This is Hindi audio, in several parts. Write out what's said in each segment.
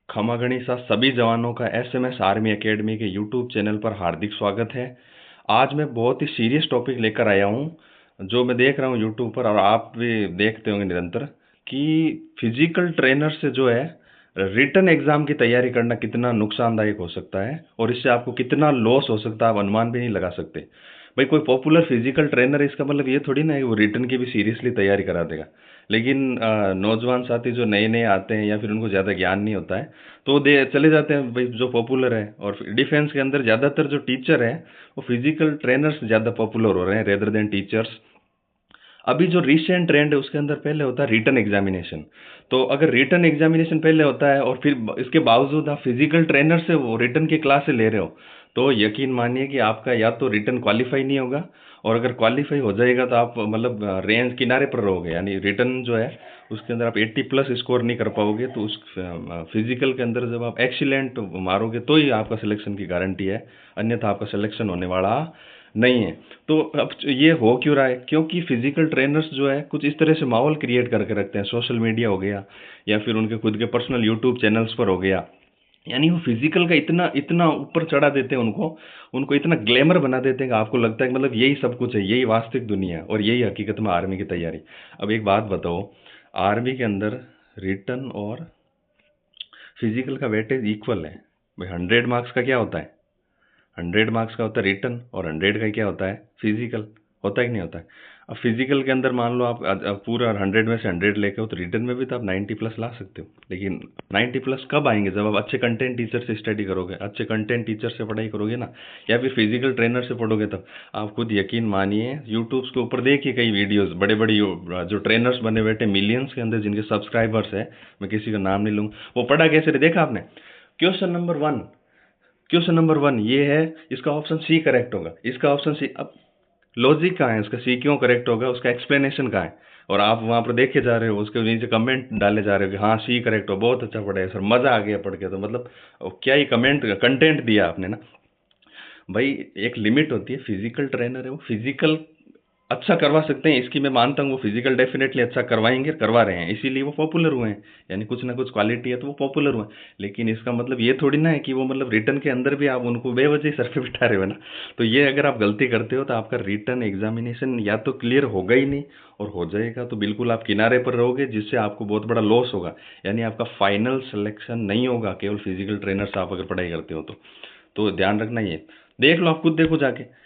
खमा गणिसा सभी जवानों का एसएमएस आर्मी एकेडमी के यूट्यूब चैनल पर हार्दिक स्वागत है। आज मैं बहुत ही सीरियस टॉपिक लेकर आया हूँ जो मैं देख रहा हूँ यूट्यूब पर और आप भी देखते होंगे निरंतर कि फिजिकल ट्रेनर से जो है रिटन एग्जाम की तैयारी करना कितना नुकसानदायक हो सकता है और इससे आपको कितना लॉस हो सकता है आप अनुमान भी नहीं लगा सकते। भाई कोई पॉपुलर फिजिकल ट्रेनर है इसका मतलब ये थोड़ी ना है कि वो रिटन की भी सीरियसली तैयारी करा देगा। लेकिन नौजवान साथी जो नए नए आते हैं या फिर उनको ज़्यादा ज्ञान नहीं होता है तो दे चले जाते हैं भाई जो पॉपुलर है। और डिफेंस के अंदर ज़्यादातर जो टीचर हैं वो फिजिकल ट्रेनर्स ज़्यादा पॉपुलर हो रहे हैं रेदर देन टीचर्स। अभी जो रिसेंट ट्रेंड है उसके अंदर पहले होता है रिटन एग्जामिनेशन। तो अगर रिटन एग्जामिनेशन पहले होता है और फिर इसके बावजूद आप फिजिकल ट्रेनर से वो रिटन की क्लास ले रहे हो तो यकीन मानिए कि आपका या तो रिटन क्वालिफाई नहीं होगा और अगर क्वालिफाई हो जाएगा तो आप मतलब रेंज किनारे पर रहोगे। यानी रिटन जो है उसके अंदर आप 80 प्लस स्कोर नहीं कर पाओगे तो उस फिजिकल के अंदर जब आप एक्सीलेंट मारोगे तो ही आपका सिलेक्शन की गारंटी है, अन्यथा आपका सिलेक्शन होने वाला नहीं है। तो अब ये हो क्यों रहा है? क्योंकि फिजिकल ट्रेनर्स जो है कुछ इस तरह से माहौल क्रिएट करके रखते हैं, सोशल मीडिया हो गया या फिर उनके खुद के पर्सनल यूट्यूब चैनल्स पर हो गया। यानी वो फिजिकल का इतना इतना ऊपर चढ़ा देते हैं उनको, उनको इतना ग्लैमर बना देते हैं कि आपको लगता है कि मतलब यही सब कुछ है, यही वास्तविक दुनिया है और यही हकीकत में आर्मी की तैयारी। अब एक बात बताओ, आर्मी के अंदर रिटन और फिजिकल का वेटेज इक्वल है। भाई 100 मार्क्स का क्या होता है? 100 मार्क्स का होता है रिटन और 100 का क्या होता है? फिजिकल। होता है कि नहीं होता है? अब फिजिकल के अंदर मान लो आप पूरा 100 में से 100 लेके हो तो रिटन में भी तो आप 90 प्लस ला सकते हो। लेकिन 90 प्लस कब आएंगे? जब आप अच्छे कंटेंट टीचर से स्टडी करोगे, अच्छे कंटेंट टीचर से पढ़ाई करोगे ना, या फिर फिजिकल ट्रेनर से पढ़ोगे तब। आप खुद यकीन मानिए, यूट्यूब के ऊपर देखिए कई वीडियोस, बड़े बड़े जो ट्रेनर्स बने बैठे मिलियंस के अंदर जिनके सब्सक्राइबर्स है, मैं किसी का नाम नहीं लूँगा, वो पढ़ा कैसे रहे देखा आपने? क्वेश्चन नंबर 1 ये है, इसका ऑप्शन सी करेक्ट होगा, इसका ऑप्शन सी। अब लॉजिक कहाँ है उसका? सी क्यों करेक्ट होगा? उसका एक्सप्लेनेशन कहाँ है? और आप वहाँ पर देखे जा रहे हो, उसके नीचे कमेंट डाले जा रहे हो कि हाँ सी करेक्ट हो, बहुत अच्छा पढ़ा है सर, मज़ा आ गया पढ़ के। तो मतलब क्या ही कमेंट कंटेंट दिया आपने ना। भाई एक लिमिट होती है, फिजिकल ट्रेनर है वो फिजिकल अच्छा करवा सकते हैं, इसकी मैं मानता हूँ, वो फिजिकल डेफिनेटली अच्छा करवाएंगे, करवा रहे हैं, इसीलिए वो पॉपुलर हुए हैं। यानी कुछ ना कुछ क्वालिटी है तो वो पॉपुलर हुए हैं। लेकिन इसका मतलब ये थोड़ी ना है कि वो मतलब रिटर्न के अंदर भी आप उनको बेवजह सर पे बिठा रहे हो ना। तो ये अगर आप गलती करते हो तो आपका रिटर्न एग्जामिनेशन या तो क्लियर होगा ही नहीं, और हो जाएगा तो बिल्कुल आप किनारे पर रहोगे जिससे आपको बहुत बड़ा लॉस होगा। यानी आपका फाइनल सिलेक्शन नहीं होगा केवल फिजिकल ट्रेनर से आप अगर पढ़ाई करते हो तो ध्यान रखना। ये देख लो, आप खुद देखो जाके,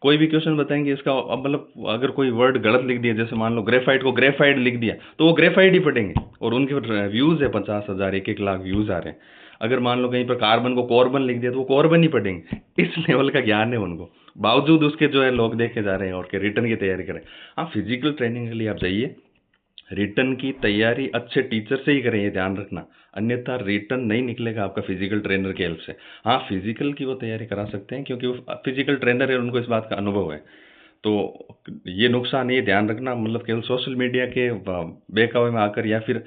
कोई भी क्वेश्चन बताएंगे इसका, अब मतलब अगर कोई वर्ड गलत लिख दिया, जैसे मान लो ग्रेफाइट को ग्रेफाइट लिख दिया तो वो ग्रेफाइट ही पढ़ेंगे, और उनके व्यूज़ है 50,000 1-1 लाख व्यूज़ आ रहे हैं। अगर मान लो कहीं पर कार्बन को कॉर्बन लिख दिया तो वो कॉर्बन ही पढ़ेंगे। इस लेवल का ज्ञान है उनको, बावजूद उसके जो है लोग देखे जा रहे हैं और के रिटर्न की तैयारी करें। हाँ, फिजिकल ट्रेनिंग के लिए आप जाइए, रिटन की तैयारी अच्छे टीचर से ही करें, ये ध्यान रखना, अन्यथा रिटन नहीं निकलेगा आपका फिजिकल ट्रेनर की हेल्प से। हाँ, फिजिकल की वो तैयारी करा सकते हैं क्योंकि वो फिजिकल ट्रेनर है, उनको इस बात का अनुभव है। तो ये नुकसान ये ध्यान रखना, मतलब केवल सोशल मीडिया के बहकावे में आकर या फिर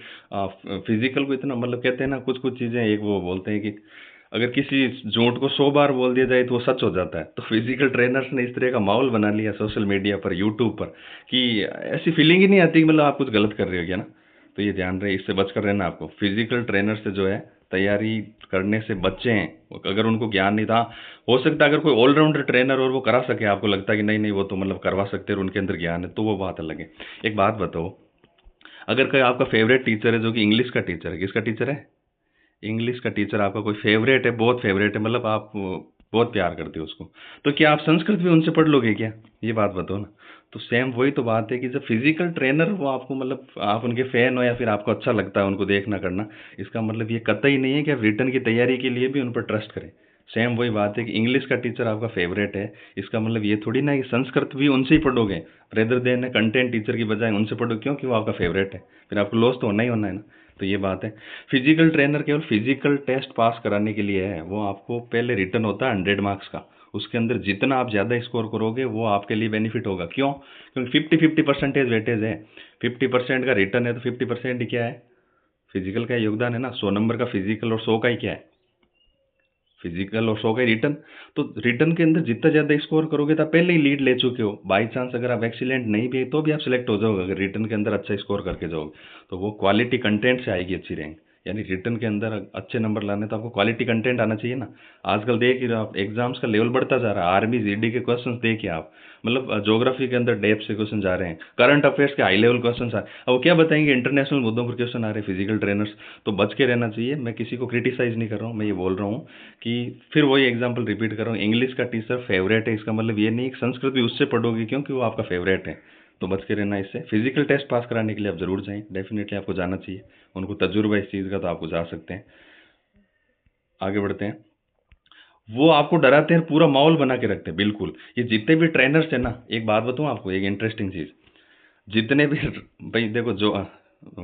फिजिकल को इतना, मतलब कहते हैं ना कुछ कुछ चीज़ें, एक वो बोलते हैं कि अगर किसी झूठ को 100 बार बोल दिया जाए तो वो सच हो जाता है। तो फिजिकल ट्रेनर्स ने इस तरह का माहौल बना लिया सोशल मीडिया पर, यूट्यूब पर, कि ऐसी फीलिंग ही नहीं आती कि मतलब आप कुछ गलत कर रहे हो क्या ना। तो ये ध्यान रहे, इससे बचकर रहना आपको। फिजिकल ट्रेनर से जो है तैयारी करने से बच्चें, अगर उनको ज्ञान नहीं था, हो सकता है अगर कोई ऑलराउंडर ट्रेनर और वो करा सके, आपको लगता है कि नहीं नहीं वो तो मतलब करवा सकते हैं और उनके अंदर ज्ञान है, तो वो बात अलग है। एक बात बताओ, अगर कोई आपका फेवरेट टीचर है जो कि इंग्लिश का टीचर है, किसका टीचर है? इंग्लिश का टीचर आपका कोई फेवरेट है, बहुत फेवरेट है, मतलब आप बहुत प्यार करते हो उसको, तो क्या आप संस्कृत भी उनसे पढ़ लोगे क्या? ये बात बताओ ना। तो सेम वही तो बात है कि जब फिजिकल ट्रेनर वो आपको, मतलब आप उनके फैन हो या फिर आपको अच्छा लगता है उनको देखना करना, इसका मतलब ये कतई नहीं है कि आप रिटर्न की तैयारी के लिए भी उन पर ट्रस्ट करें। सेम वही बात है कि इंग्लिश का टीचर आपका फेवरेट है, इसका मतलब ये थोड़ी ना कि संस्कृत भी उनसे ही पढ़ोगे, रेदर देन कंटेंट टीचर की बजाय उनसे पढ़ो, क्योंकि वो आपका फेवरेट है, फिर आपको लॉस तो होना ही होना है ना। तो ये बात है। फिजिकल ट्रेनर केवल फिजिकल टेस्ट पास कराने के लिए है, वो आपको पहले रिटर्न होता है 100 मार्क्स का, उसके अंदर जितना आप ज़्यादा स्कोर करोगे वो आपके लिए बेनिफिट होगा। क्यों? क्योंकि 50-50 वेटेज है, 50% का रिटर्न है तो 50% ही क्या है? फिजिकल का योगदान है ना। 100 नंबर का फिजिकल और 100 का ही क्या है? फिजिकल और 100 का रिटर्न। तो रिटर्न के अंदर जितना ज़्यादा स्कोर करोगे तो आप पहले ही लीड ले चुके हो। बाई चांस अगर आप एक्सीलेंट नहीं भी तो भी आप सिलेक्ट हो जाओगे, अगर रिटर्न के अंदर अच्छा स्कोर करके जाओगे तो वो क्वालिटी कंटेंट से आएगी अच्छी रैंक। यानी रिटर्न के अंदर अच्छे नंबर लाने तो आपको क्वालिटी कंटेंट आना चाहिए ना। आजकल देख ही रहे हो आप, एग्जाम्स का लेवल बढ़ता जा रहा है। आर्मी जीडी के क्वेश्चंस देखिए आप, मतलब ज्योग्राफी के अंदर डेप्थ से क्वेश्चन जा रहे हैं, करंट अफेयर्स के हाई लेवल क्वेश्चन आ रहे हैं। अब वो क्या बताएंगे, इंटरनेशनल मुद्दों पर क्वेश्चन आ रहे हैं फिजिकल ट्रेनर्स। तो बच के रहना चाहिए। मैं किसी को क्रिटिसाइज नहीं कर रहा हूँ, मैं ये बोल रहा हूँ कि फिर वही एग्जाम्पल रिपीट कर रहा हूँ, इंग्लिश का टीचर फेवरेट है इसका मतलब ये नहीं कि संस्कृत भी उससे पढ़ोगे क्योंकि वो आपका फेवरेट है। तो बच के रहना इससे। फिजिकल टेस्ट पास कराने के लिए आप जरूर जाएं, डेफिनेटली आपको जाना चाहिए। उनको तजुर्बा इस चीज़ का, तो आपको जा सकते हैं। आगे बढ़ते हैं। वो आपको डराते हैं, पूरा माहौल बना के रखते हैं, बिल्कुल। ये जितने भी ट्रेनर्स हैं ना, एक बात बताऊं आपको, एक इंटरेस्टिंग चीज़, जितने भी भाई देखो, जो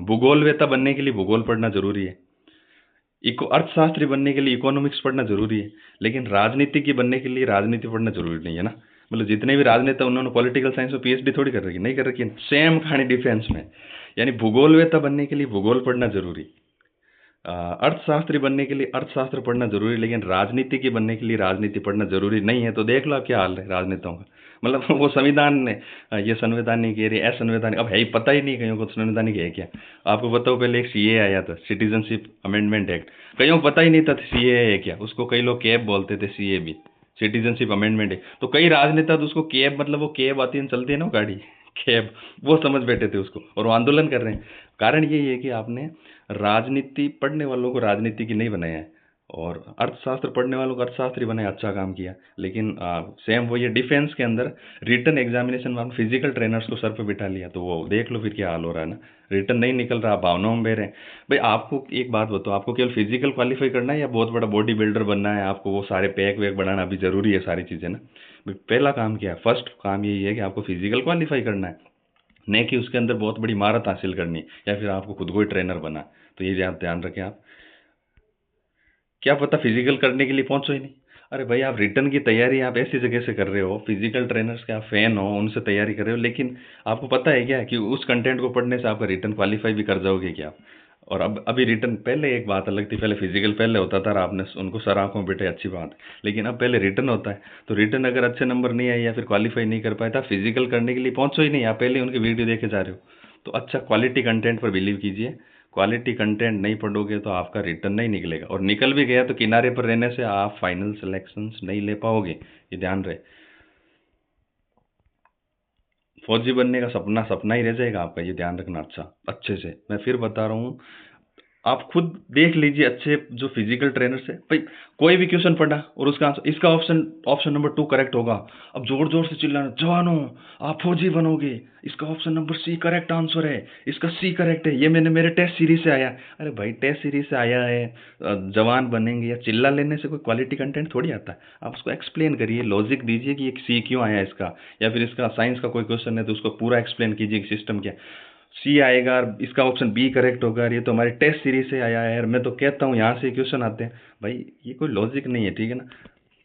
भूगोलवेत्ता बनने के लिए भूगोल पढ़ना जरूरी है, इको अर्थशास्त्री बनने के लिए इकोनॉमिक्स पढ़ना जरूरी है, लेकिन राजनीति की बनने के लिए राजनीति पढ़ना जरूरी नहीं है ना। मतलब जितने भी राजनेता, उन्होंने पॉलिटिकल साइंस में पीएचडी थोड़ी कर रखी, नहीं कर रखी है। सेम कहानी डिफेंस में। यानी भूगोलवेत्ता बनने के लिए भूगोल पढ़ना जरूरी, अर्थशास्त्री बनने के लिए अर्थशास्त्र पढ़ना जरूरी, लेकिन राजनीति की बनने के लिए राजनीति पढ़ना जरूरी नहीं है। तो देख लो आप क्या हाल है राजनेताओं का। मतलब वो संविधान ने, ये संवैधानिक है, ये असंवैधानिक, अब है ही पता ही नहीं कईयों को संवैधानिक है क्या। आपको बताओ, पहले एक सीए आया था, सिटीजनशिप अमेंडमेंट एक्ट, कईयों को पता ही नहीं था सीए है क्या। उसको कई लोग कैब बोलते थे, सीए भी सिटीजनशिप अमेंडमेंट है। तो कई राजनेता तो उसको कैब, मतलब वो कैब आती है, चलती है ना वो गाड़ी, कैब, वो समझ बैठे थे उसको, और वो आंदोलन कर रहे हैं। कारण यही है कि आपने राजनीति पढ़ने वालों को राजनीति की नहीं बनाया है, और अर्थशास्त्र पढ़ने वालों को अर्थशास्त्री बनाया, अच्छा काम किया। लेकिन सेम वो ये डिफेंस के अंदर रिटर्न एग्जामिनेशन में फिजिकल ट्रेनर्स को सर पे बिठा लिया, तो वो देख लो फिर क्या हाल हो रहा है ना। रिटर्न नहीं निकल रहा, भावनाओं में बह रहे हैं। भाई आपको एक बात बताओ, आपको केवल फिजिकल क्वालिफाई करना है या बहुत बड़ा बॉडी बिल्डर बनना है? आपको वो सारे पैक वैक बढ़ाना अभी जरूरी है, सारी चीज़ें ना। भाई पहला काम क्या है, फर्स्ट काम यही है कि आपको फिजिकल क्वालिफाई करना है, नहीं कि उसके अंदर बहुत बड़ी महारत हासिल करनी, या फिर आपको खुद को ही ट्रेनर बना। तो ये ध्यान रखें आप। क्या पता फिजिकल करने के लिए पहुंचो ही नहीं। अरे भाई, आप रिटर्न की तैयारी आप ऐसी जगह से कर रहे हो, फिजिकल ट्रेनर्स के आप फैन हो, उनसे तैयारी कर रहे हो, लेकिन आपको पता है क्या कि उस कंटेंट को पढ़ने से आपका रिटर्न क्वालिफाई भी कर जाओगे क्या? और अब अभी रिटर्न, पहले एक बात अलग थी, पहले फिजिकल पहले होता था और आपने उनको सर आंखों में बैठे, अच्छी बात है। लेकिन अब पहले रिटर्न होता है, तो रिटर्न अगर अच्छे नंबर नहीं आए या फिर क्वालिफाई नहीं कर पाए तो आप फिजिकल करने के लिए पहुंचो ही नहीं, आप पहले उनकी वीडियो देखे जा रहे हो। तो अच्छा क्वालिटी कंटेंट पर बिलीव कीजिए। क्वालिटी कंटेंट नहीं पढ़ोगे तो आपका रिटर्न नहीं निकलेगा, और निकल भी गया तो किनारे पर रहने से आप फाइनल सिलेक्शंस नहीं ले पाओगे, ये ध्यान रहे। फौजी बनने का सपना सपना ही रह जाएगा आपका, ये ध्यान रखना। अच्छा, अच्छे से मैं फिर बता रहा हूँ, आप खुद देख लीजिए अच्छे जो फिजिकल ट्रेनर्स है भाई, कोई भी क्वेश्चन पढ़ा और उसका आंसर, इसका ऑप्शन ऑप्शन नंबर 2 करेक्ट होगा, अब जोर जोर से चिल्लाना, जवानों आप फौजी बनोगे, इसका option number C correct answer है, इसका सी करेक्ट है, ये मैंने मेरे टेस्ट सीरीज से आया। अरे भाई, टेस्ट सीरीज से आया है, जवान बनेंगे, या चिल्ला लेने से कोई क्वालिटी कंटेंट थोड़ी आता है। आप उसको एक्सप्लेन करिए, लॉजिक दीजिए कि ये सी क्यों आया इसका, या फिर इसका साइंस का कोई क्वेश्चन है तो उसको पूरा एक्सप्लेन कीजिए कि सिस्टम क्या। सी आएगा और इसका ऑप्शन बी करेक्ट होगा, ये तो हमारे टेस्ट सीरीज से आया है, और मैं तो कहता हूँ यहाँ से क्वेश्चन आते हैं। भाई ये कोई लॉजिक नहीं है, ठीक है ना।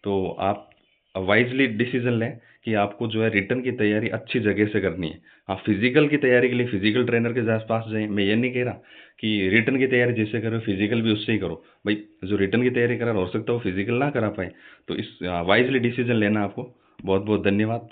तो आप वाइजली डिसीजन लें कि आपको जो है रिटर्न की तैयारी अच्छी जगह से करनी है। आप फिजिकल की तैयारी के लिए फिजिकल ट्रेनर के पास जाएं, मैं ये नहीं कह रहा कि रिटर्न की तैयारी जैसे करो फिजिकल भी उससे ही करो। भाई जो रिटर्न की तैयारी करा हो सकता है वो फिजिकल ना करा पाए। तो इस वाइजली डिसीजन लेना आपको। बहुत बहुत धन्यवाद।